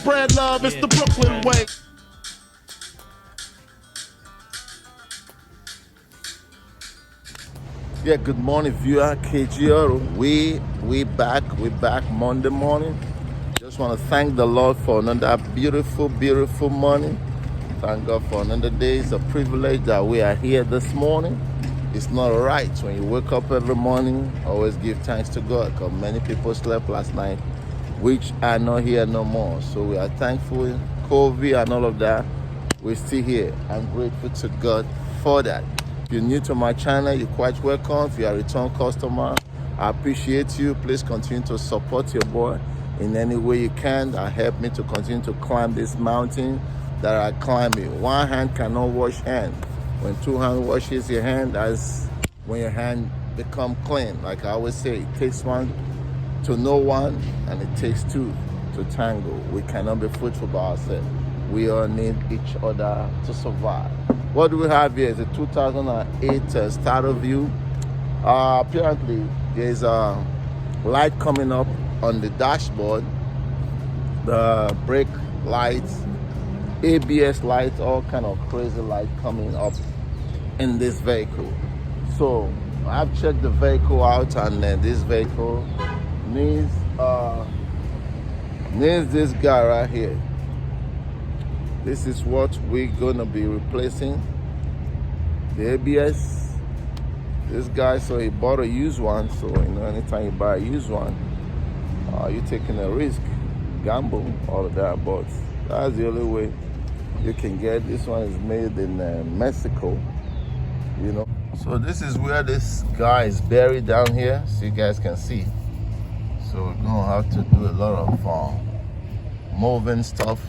spread love, it's the Brooklyn way. Yeah, good morning, viewer. KGR. We back Monday morning. Just want to thank the Lord for another beautiful morning. Thank God for another day. It's a privilege that we are here this morning. It's not right when you wake up every morning, always give thanks to God, because many people slept last night, which are not here no more. So we are thankful, COVID and all of that, we're still here. I'm grateful to God for that. If you're new to my channel, you're quite welcome. If you're a return customer, I appreciate you. Please continue to support your boy in any way you can. That help me to continue to climb this mountain that I climbing. One hand cannot wash hand. When two hands washes your hand, that's when your hand become clean. Like I always say, it takes one to know one, and it takes two to tango. We cannot be fruitful by ourselves. We all need each other to survive. What do we have here is a 2008 SATURN VUE. Apparently, there's a light coming up on the dashboard. The brake lights, ABS lights, all kind of crazy light coming up in this vehicle. So I've checked the vehicle out, and this vehicle needs this guy right here. This is what we're gonna be replacing, the ABS. This guy, so he bought a used one. So anytime you buy a used one, you're taking a risk, gamble, all of that. But that's the only way you can get. This one is made in Mexico, So this is where this guy is buried down here, so you guys can see. So we're gonna have to do a lot of moving stuff.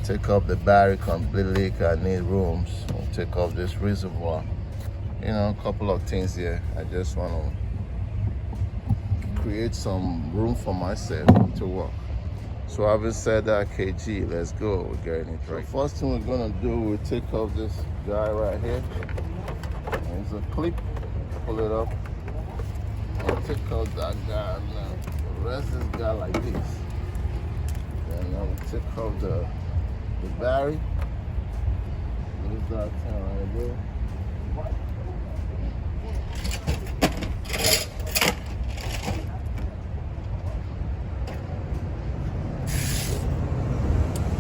Take off the battery completely, I need rooms. We'll take off this reservoir. A couple of things here. I just want to create some room for myself to work. So having said that, KG, let's go. We're getting it right. First thing we're gonna do, we'll take off this guy right here. There's a clip, pull it up, and take out that guy. Now rest this guy like this. Then I will take off the battery. Leave that thing right there.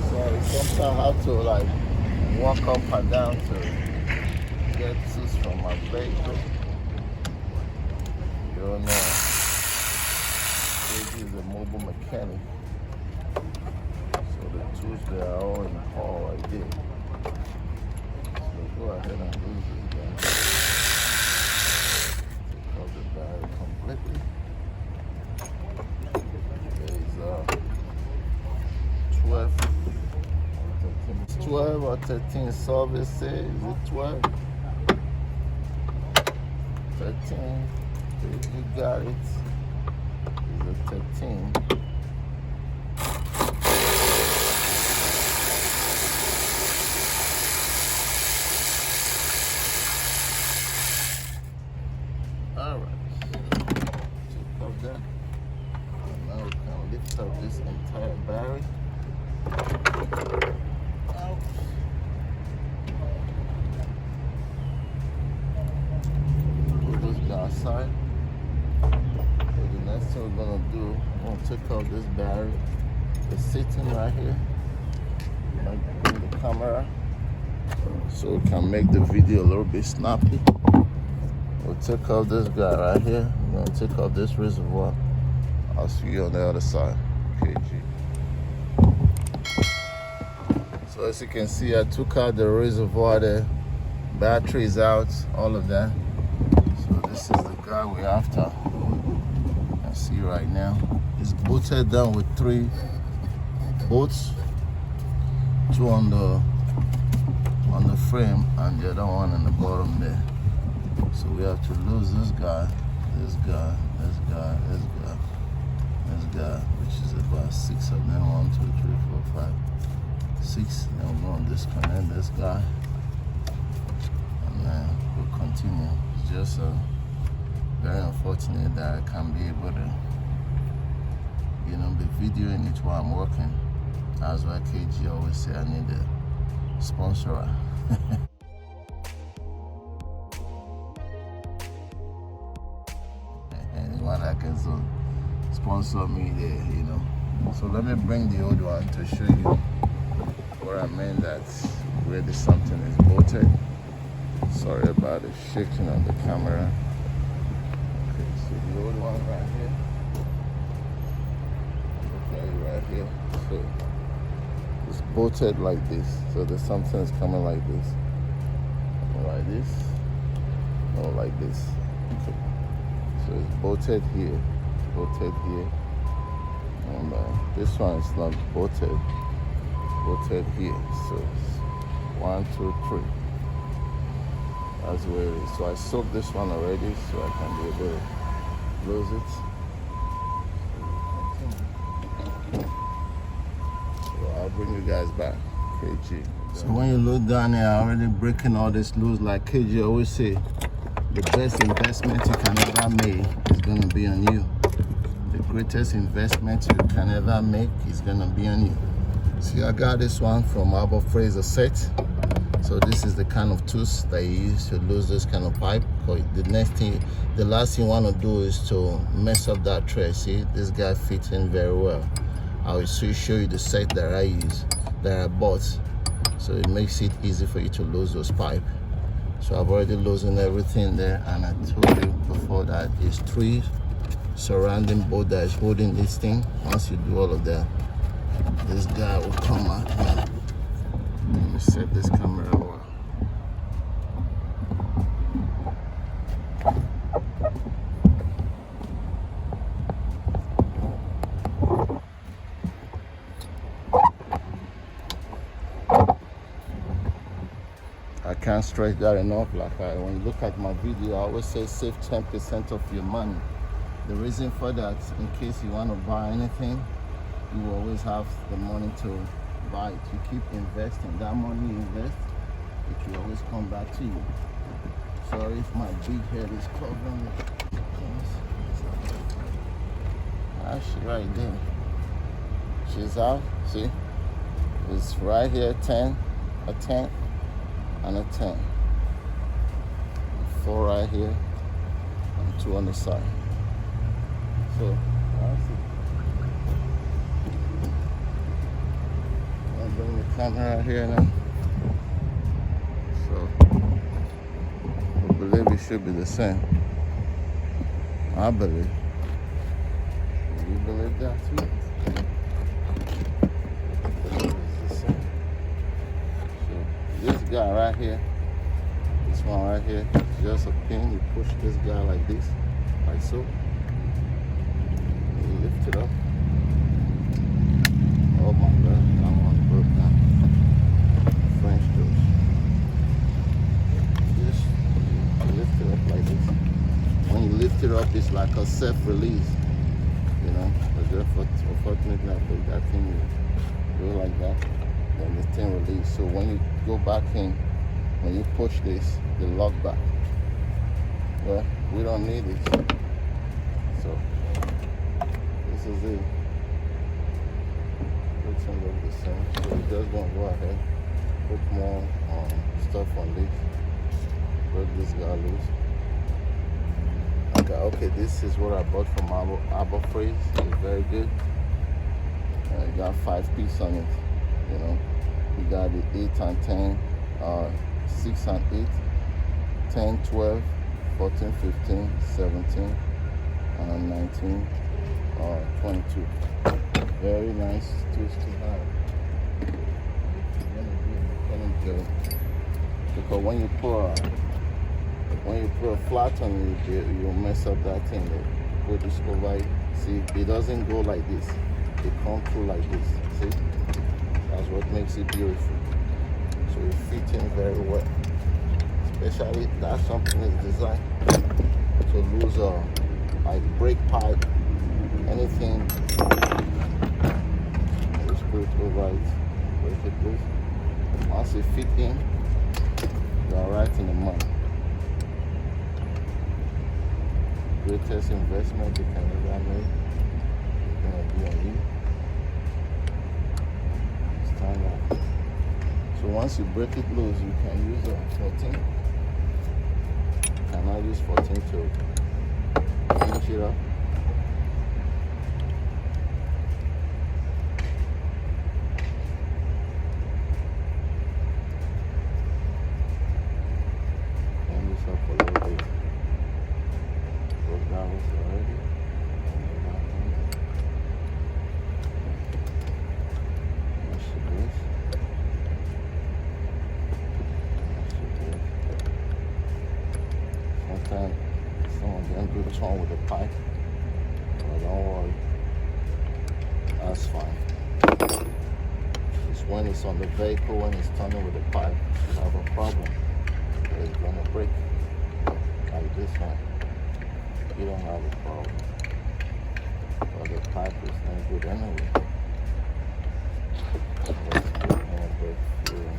So sometimes I have to walk up and down to get tools from my vehicle. You don't know. This is a mobile mechanic. So the tools they are all in the hall right there. So go ahead and lose this guy. Take out the battery completely. There is 12 or 13 services. Is it 12? 13. You got it. Is it 13? Alright. Check out that. And now we can lift up this entire battery. Put this guy aside. So the next thing we're gonna do, we're gonna take out this battery. It's sitting right here. I'm gonna bring the camera so we can make the video a little bit snappy. We'll take out this guy right here. We're gonna take out this reservoir. I'll see you on the other side. KG. So as you can see, I took out the reservoir there. Battery is out, all of that. So this is the guy we're after. You can see right now. It's bolted down with 3 bolts. 2 on the frame and the other one on the bottom there. So we have to lose this guy, this guy, this guy, this guy, this guy, which is about 6 of them. 1, 2, 3, 4, 5, 6. Then we're going to disconnect this guy, and then we'll continue. It's just very unfortunate that I can't be able to, be videoing it while I'm working. I That's why KG always say I need a sponsor. Anyone that can sponsor me there, you know. So let me bring the old one to show you what I meant that where something is bolted. Sorry about the shaking on the camera. Okay, so the old one right here. Okay, right here. So it's bolted like this. So there's something is coming like this. Like this. Or like this. Okay. So it's bolted here. Bolted here. And this one is not bolted. Bolted here. So it's 1, 2, 3. That's where it is. So I soaked this one already, so I can be able to close it. So I'll bring you guys back. KG. So when you look down here, I'm already breaking all this loose. Like KG always say, the best investment you can ever make is gonna be on you. The greatest investment you can ever make is gonna be on you. See, I got this one from Arbor Fraser set. So this is the kind of tools that you use to lose this kind of pipe. The last thing you want to do is to mess up that thread. See, this guy fits in very well. I will show you the set that I use, that I bought. So it makes it easy for you to lose those pipe. So I've already loosened everything there, and I told you before that it's 3 surrounding bolt that is holding this thing. Once you do all of that, this guy will come out now. Let me set this camera over. I can't stress that enough. When you look at my video, I always say save 10% of your money. The reason for that, in case you want to buy anything, you will always have the money to buy it. You keep investing. That money you invest, it will always come back to you. Sorry if my big head is covering it. She's right there. She's out. See? It's right here, 10, a 10, and a 10. 4 right here, and 2 on the side. So, that's it. Bring the camera out here now. So I believe it should be the same. I believe. You believe that too? It's the same. So this guy right here, this one right here, is just a pin. You push this guy like this, like so. You lift it up. Oh my God, that one broke down. French toast. Just lift it up like this. When you lift it up, it's like a self-release, you know. But just unfortunately, I put that thing, you go like that, then the thing release. So when you go back in, when you push this, the lock back. Well, we don't need it. So this is it. Look the same. So we're just gonna go ahead, put more stuff on this, break this guy loose. Okay, this is what I bought from Arbor Fraser. It's very good. It got 5 pieces on it. You know, we got the 8 and 10, 6 and 8, 10, 12, 14, 15, 17, and 19, 22. Very nice tools to have. Because when you put a flat on it, you mess up that thing. Put this over it. See, it doesn't go like this. It comes through like this. See, that's what makes it beautiful. So it fits in very well. Especially that something is designed to lose like brake pipe, anything. Put it over it, break it loose. Once it fit in, you're right in the money. Greatest investment you can ever make is gonna be on you. once you break it loose, you can use a 14. You cannot use 14 to finish it up. Turn this up a little bit. Those gavels already. Sometimes some of them do this one with a pipe, but don't worry, that's fine. It's when it's on the vehicle, when it's turning with a pipe, you have a problem. It's gonna break, like this one. You don't have a problem, but the pipe is not good anyway. Let's put more brake fluid in it.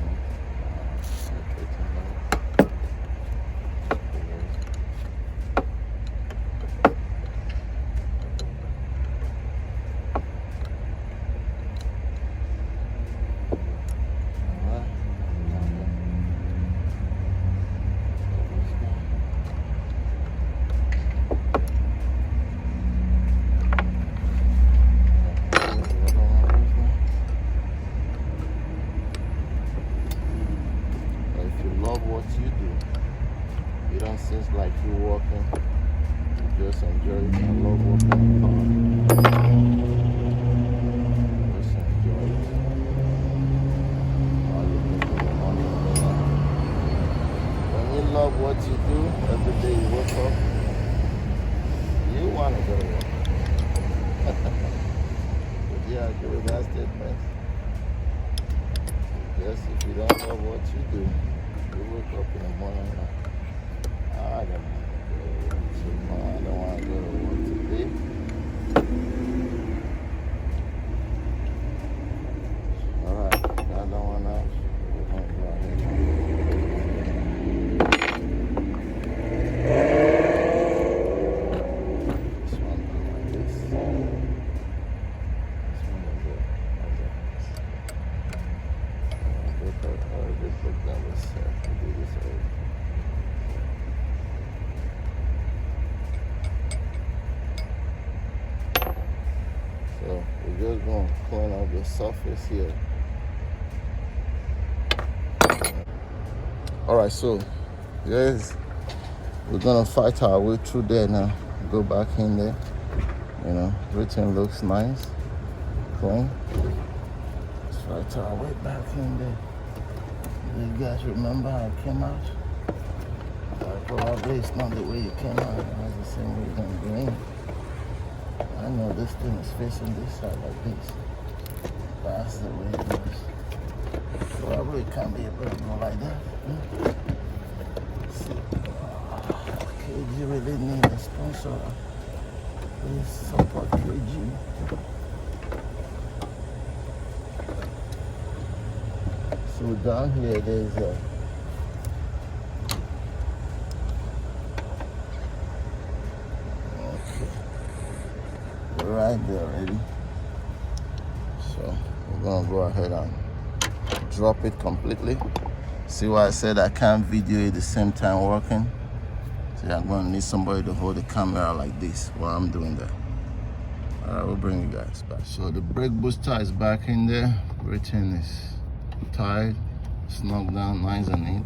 What you do, you don't seem like you walking, you just enjoy it and love walking the car. Just enjoy it. All you can do in money. When you love what you do, every day you wake up, you want to go to work. Would you agree with that statement? Yes, if you don't love what you do, you wake up in the morning like, I don't want to go to work today. Alright, got that one out. We're going to go ahead. This one like this. This one is it. That was do this over. So we're just going to clean up the surface here. Alright, so yes, we're gonna fight our way through there now. Go back in there. You know, everything looks nice, clean. Let's fight our way back in there. You guys remember how it came out? Probably it's not the way it came out. It was the same way it's gonna go in. I know this thing is facing this side like this. But that's the way it goes. Probably it can't be able to go like that. See, KG really need a sponsor. Please support KG. So down here there's a right there already. So we're gonna go ahead and drop it completely. See why I said I can't video it at the same time working? So I'm gonna need somebody to hold the camera like this while I'm doing that. Alright, we'll bring you guys back. So the brake booster is back in there. Everything is tied, snug down, nice and neat.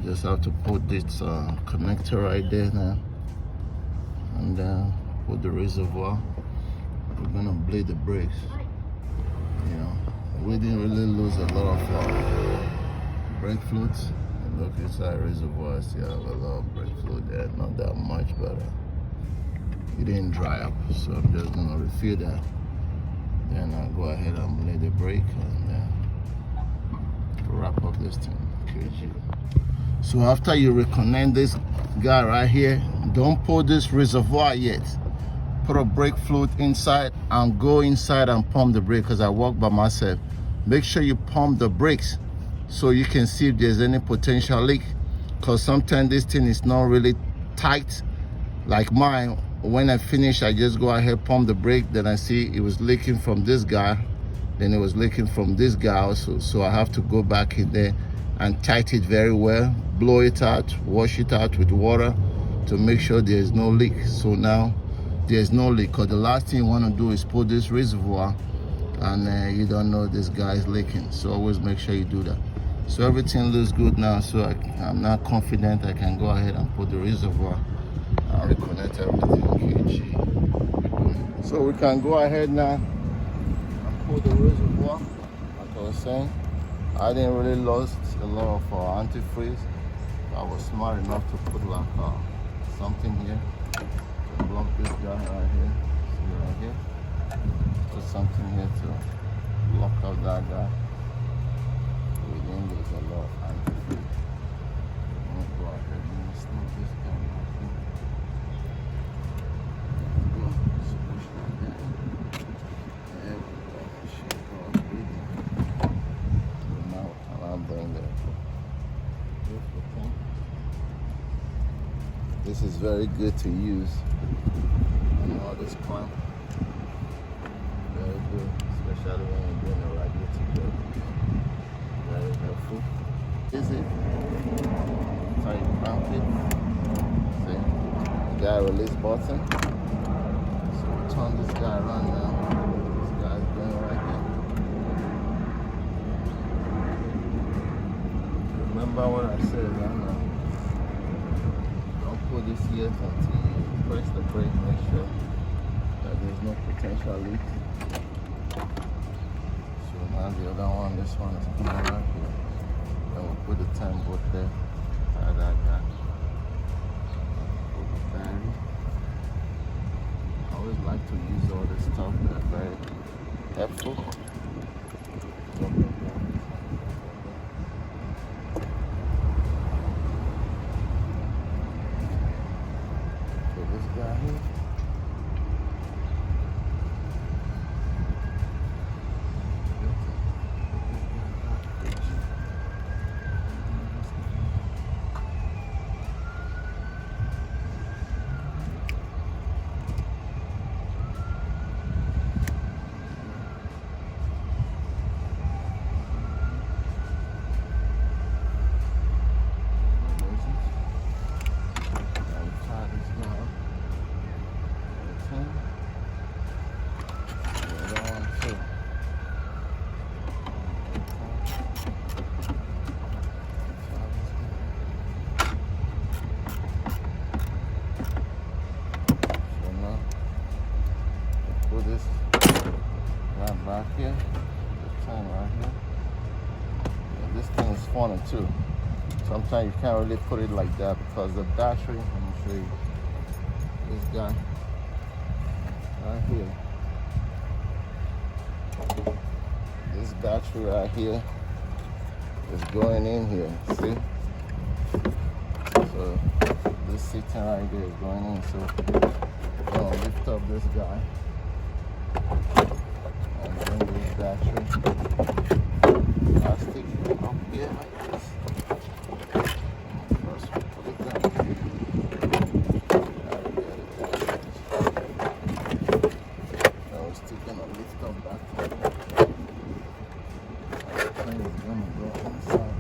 Just have to put this connector right there now, and then put the reservoir. We're gonna bleed the brakes. You know, we didn't really lose a lot of brake fluids. And look inside reservoirs, you have a lot of brake fluid there, not that much, but it didn't dry up. So I'm just gonna refill that. Then I'll go ahead and bleed the brake and wrap up this thing. KG. So after you reconnect this guy right here, don't put this reservoir yet. Put a brake fluid inside and go inside and pump the brake, because I walk by myself. Make sure you pump the brakes so you can see if there's any potential leak, because sometimes this thing is not really tight like mine. When I finish, I just go ahead, pump the brake, then I see it was leaking from this guy, Then it was leaking from this guy also. So I have to go back in there and tight it very well, blow it out, wash it out with water to make sure there is no leak. So now there's no leak, because the last thing you want to do is put this reservoir and you don't know this guy is leaking. So always make sure you do that. So everything looks good now, so I'm now confident I can go ahead and put the reservoir and reconnect everything. KG. So we can go ahead now and put the reservoir. Like I was saying, I didn't really lost a lot of antifreeze. I was smart enough to put like something here to block this guy right here. See right here? Put something here to block out that guy. Within there's a lot of antifreeze. I'm gonna go ahead and snip this guy right here. Go, so push like that. There we go. Shit, go breathing. Now I'm doing that. This is very good to use on all this pump. Very good, especially when you're doing a radiator job. Very helpful. Is it? That's how you crank it. See? You got a release button. So we turn this guy around now. This guy's going right here. Remember what I said, right now. Put this here until you press the brake, make sure that there's no potential leak. So now the other one, this one is coming right here. Then we'll put the time board there. Tie that guy. Put the battery. I always like to use all this stuff that's very helpful. This right back here, this thing right here. Yeah, this thing is funny too. Sometimes you can't really put it like that because the battery, let me show you. This guy right here. This battery right here is going in here, see? So this sitting right there is going in. So I'm gonna lift up this guy. And bring this battery plastic up here like this. First we put it down. Now we get it down. Now we're still gonna lift up back. Everything is gonna go inside.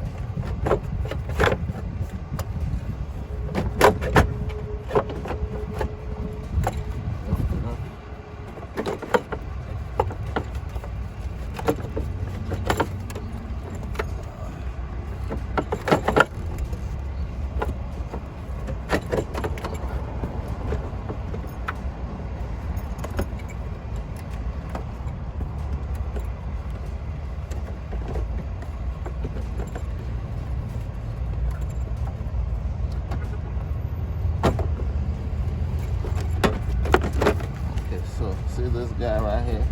See this guy right here?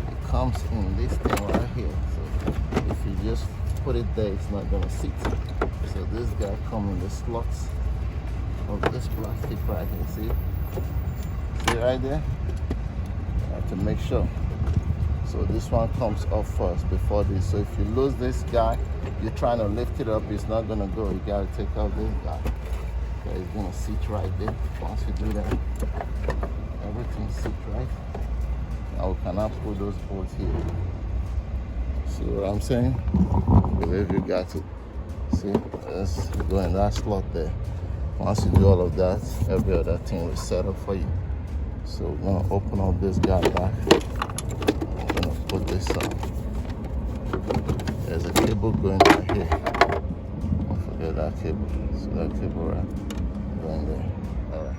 It comes in this thing right here. So if you just put it there, it's not gonna sit. So this guy comes in the slots of this plastic right here. See right there? You have to make sure. So this one comes off first before this. So if you lose this guy, you're trying to lift it up, it's not gonna go. You gotta take out this guy. Okay, it's gonna sit right there. Once you do that, everything sits right. Now we cannot put those bolts here. See what I'm saying? I believe you got it. See, let's go in that slot there. Once you do all of that, every other thing will set up for you. So we're gonna open up this guy back. I'm gonna put this up. There's a cable going right here. Don't forget that cable. So that cable right going there. All right.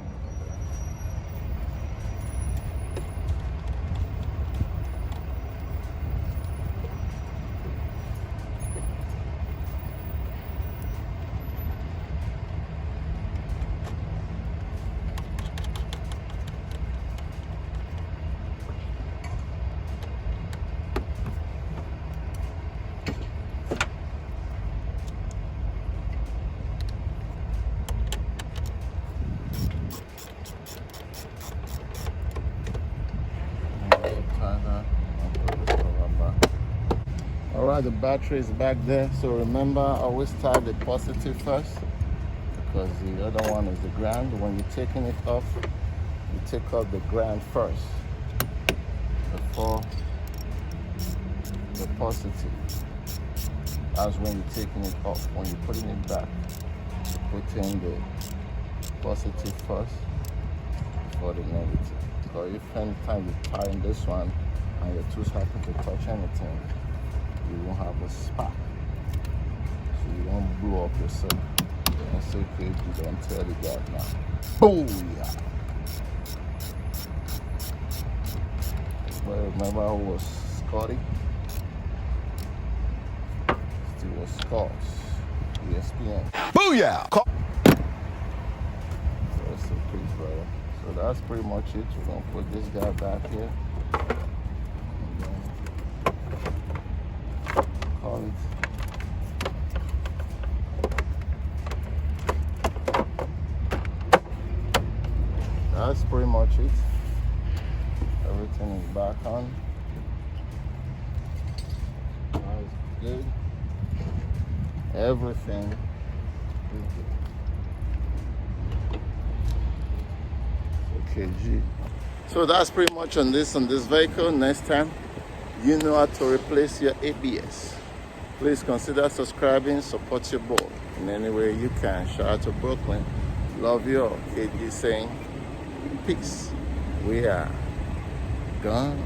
Alright, the battery is back there. So remember, always start the positive first, because the other one is the ground. When you're taking it off, you take off the ground first before the positive. That's when you're taking it off. When you're putting it back, you put in the positive first before the negative. So if anytime you tighten this one and your tools happen to touch anything, you won't have a spark. So you don't blow up yourself. Don't say crazy, don't tell the guy now. Booyah! Well, remember who was Scotty? Still was Scott. ESPN. Booyah! That's a piece, brother. So that's pretty much it. We're gonna put this guy back here. That's pretty much it. Everything is back on. That's good. Everything is good. Okay, G. So that's pretty much on this vehicle. Next time, you know how to replace your ABS. Please consider subscribing, support your boy in any way you can. Shout out to Brooklyn. Love you all. KG saying peace. We are gone.